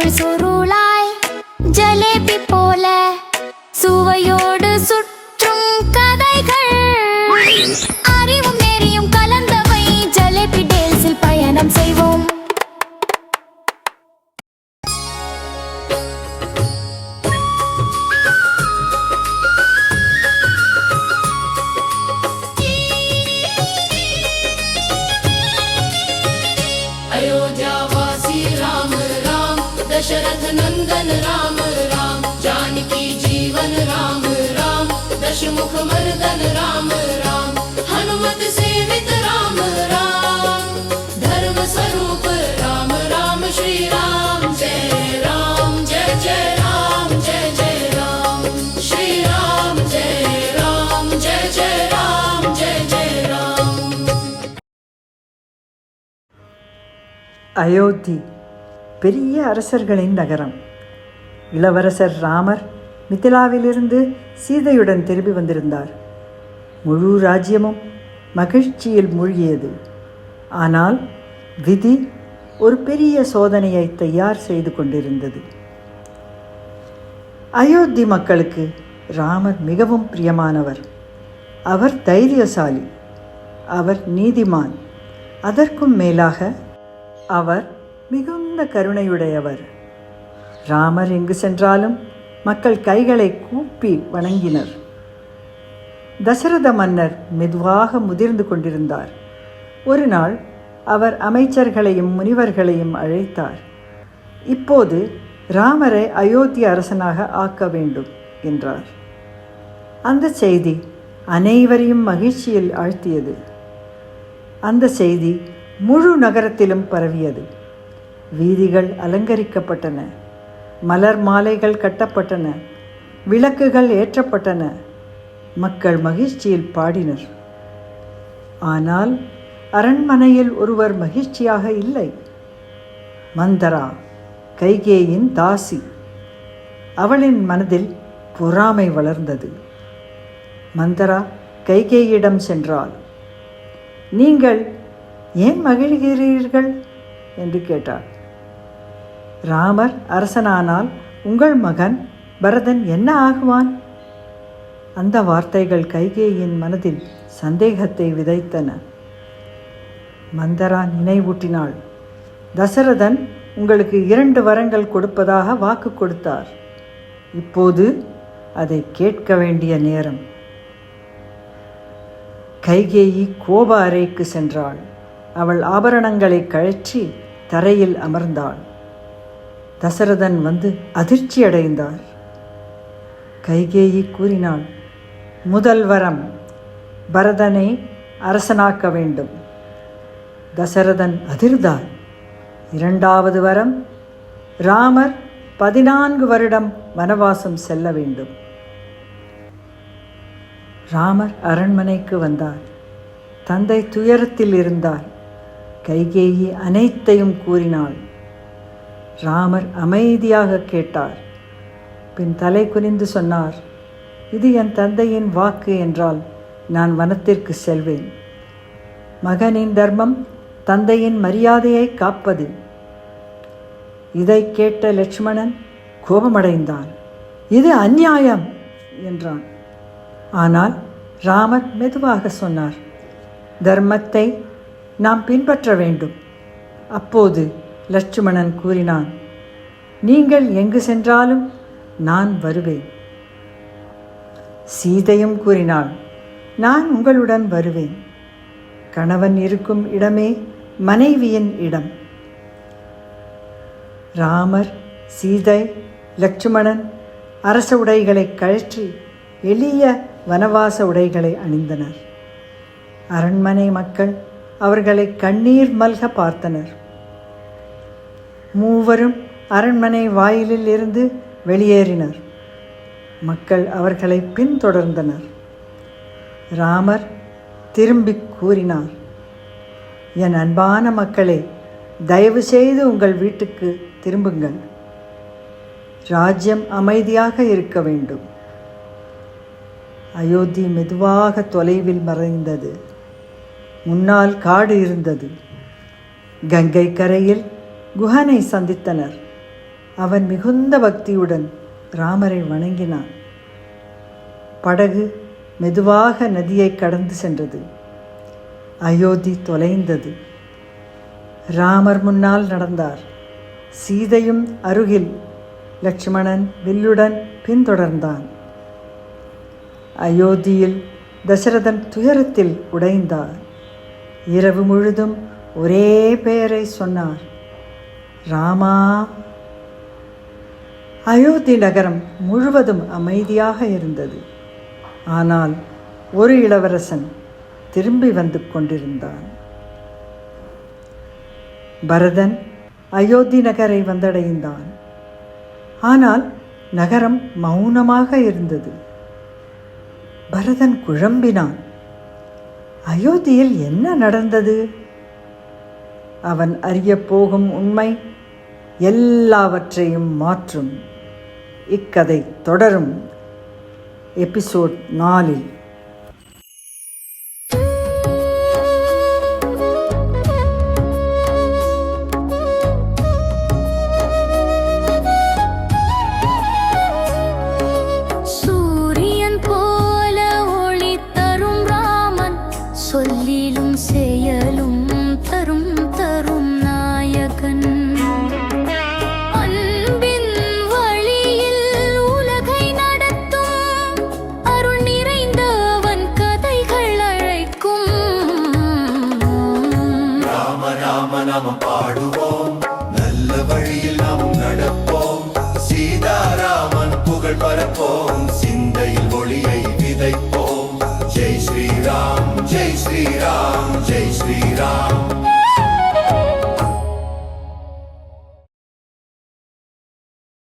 சுருள் சுருளாய் ஜலேபி போல சுவையோடு சுற்றும் கதைகள் அறிவும் நெறியும் கலந்தவை ஜலேபி டேல்ஸில் பயணம் செய்வோம். अयोध्यावासी राम राम, दशरथ नंदन राम राम, जानकी जीवन राम राम, दशमुख मर्दन राम राम, हनुमत सेवित राम राम, धर्म स्वरूप राम राम, श्री राम जय राम, जय जय राम, जय जय राम, श्री राम जय राम, जय जय राम, जय जय राम. அயோத்தி பெரிய அரசர்களின் நகரம். இளவரசர் ராமர் மிதிலாவிலிருந்து சீதையுடன் திரும்பி வந்திருந்தார். முழு ராஜ்யமும் மகிழ்ச்சியில் மூழ்கியது. ஆனால் விதி ஒரு பெரிய சோதனையை தயார் செய்து கொண்டிருந்தது. அயோத்தி மக்களுக்கு ராமர் மிகவும் பிரியமானவர். அவர் தைரியசாலி, அவர் நீதிமான், அதற்கும் மேலாக அவர் மிகுந்த கருணையுடையவர். ராமர் எங்கு சென்றாலும் மக்கள் கைகளை கூப்பி வணங்கினர். தசரத மன்னர் மெதுவாக முதிர்ந்து கொண்டிருந்தார். ஒரு நாள் அவர் அமைச்சர்களையும் முனிவர்களையும் அழைத்தார். இப்போது ராமரை அயோத்தி அரசனாக ஆக்க வேண்டும் என்றார். அந்த செய்தி அனைவரையும் மகிழ்ச்சியில் ஆழ்த்தியது. அந்த செய்தி முழு நகரத்திலும் பரவியது. வீதிகள் அலங்கரிக்கப்பட்டன, மலர் மாலைகள் கட்டப்பட்டன, விளக்குகள் ஏற்றப்பட்டன. மக்கள் மகிழ்ச்சியில் பாடினர். ஆனால் அரண்மனையில் ஒருவர் மகிழ்ச்சியாக இல்லை. மந்தரா, கைகேயின் தாசி. அவளின் மனதில் பொறாமை வளர்ந்தது. மந்தரா கைகேயிடம் சென்றாள். நீங்கள் ஏன் மகிழ்கிறீர்கள் என்று கேட்டார். ராமர் அரசனானால் உங்கள் மகன் பரதன் என்ன ஆகுவான்? அந்த வார்த்தைகள் கைகேயின் மனதில் சந்தேகத்தை விதைத்தன. மந்தரா நினைவூட்டினாள். தசரதன் உங்களுக்கு 2 வரங்கள் கொடுப்பதாக வாக்கு கொடுத்தார். இப்போது அதை கேட்க வேண்டிய நேரம். கைகேயி கோப அறைக்கு சென்றாள். அவள் ஆபரணங்களை கழற்றி தரையில் அமர்ந்தாள். தசரதன் வந்து அதிர்ச்சி அடைந்தார். கைகேயி கூறினாள், முதல் வரம் பரதனை அரசனாக்க வேண்டும். தசரதன் அதிர்ந்தார். 2வது வரம் ராமர் 14 வருடம் வனவாசம் செல்ல வேண்டும். ராமர் அரண்மனைக்கு வந்தார். தந்தை துயரத்தில் இருந்தார். கைகேயி அனைத்தையும் கூறினாள். ராமர் அமைதியாக கேட்டார். பின் தலை குனிந்து சொன்னார், இது என் தந்தையின் வாக்கு என்றால் நான் வனத்திற்கு செல்வேன். மகனின் தர்மம் தந்தையின் மரியாதையை காப்பது. இதை கேட்ட லட்சுமணன் கோபமடைந்தான். இது அந்நியாயம் என்றான். ஆனால் ராமர் மெதுவாக சொன்னார், தர்மத்தை நாம் பின்பற்ற வேண்டும். அப்போது லட்சுமணன் கூறினான், நீங்கள் எங்கு சென்றாலும் நான் வருவேன். சீதையும் கூறினாள், நான் உங்களுடன் வருவேன். கணவன் இருக்கும் இடமே மனைவியின் இடம். ராமர், சீதை, லட்சுமணன் அரச உடைகளை கழற்றி எளிய வனவாச உடைகளை அணிந்தனர். அரண்மனை மக்கள் அவர்களை கண்ணீர் மல்க பார்த்தனர். மூவரும் அரண்மனை வாயிலில் இருந்து வெளியேறினர். மக்கள் அவர்களை பின்தொடர்ந்தனர். ராமர் திரும்பி கூறினார், என் அன்பான மக்களே, தயவு செய்து உங்கள் வீட்டுக்கு திரும்புங்கள். ராஜ்யம் அமைதியாக இருக்க வேண்டும். அயோத்தி மெதுவாக தொலைவில் மறைந்தது. முன்னால் காடு இருந்தது. கங்கை கரையில் குஹனை சந்தித்தனர். அவன் மிகுந்த பக்தியுடன் ராமரை வணங்கினான். படகு மெதுவாக நதியை கடந்து சென்றது. அயோத்தி தொலைந்தது. ராமர் முன்னால் நடந்தார். சீதையும் அருகில். லட்சுமணன் வில்லுடன் பின்தொடர்ந்தான். அயோத்தியில் தசரதன் துயரத்தில் உடைந்தார். இரவு முழுதும் ஒரே பெயரை சொன்னார், ராமா. அயோத்தி நகரம் முழுவதும் அமைதியாக இருந்தது. ஆனால் ஒரு இளவரசன் திரும்பி வந்து கொண்டிருந்தான். பரதன் அயோத்தி நகரை வந்தடைந்தான். ஆனால் நகரம் மௌனமாக இருந்தது. பரதன் குழம்பினான். அயோத்தியில் என்ன நடந்தது? அவன் அறியப் போகும் உண்மை எல்லாவற்றையும் மாற்றும். இக்கதை தொடரும். எபிசோட் 4. சூரியன் போல ஒளி தரும் ராமன், சொல்லிலும் செயலும் தரும் தரும் நாயகன். அன்பின் வழியில் உலகை நடத்தும் அருள் நிறைந்தவன் கதைகள் அழைக்கும். ராம ராம நாமம் பாடுவோம், நல்ல வழியில் நாம் நடப்போம். சீதாராமன் புகழ் பரப்போம், சிந்தையில் ஒளியை விதைப்போம். ஜெய் ஸ்ரீராம், ஜெய் ஸ்ரீராம், ஜெய் ஸ்ரீராம்.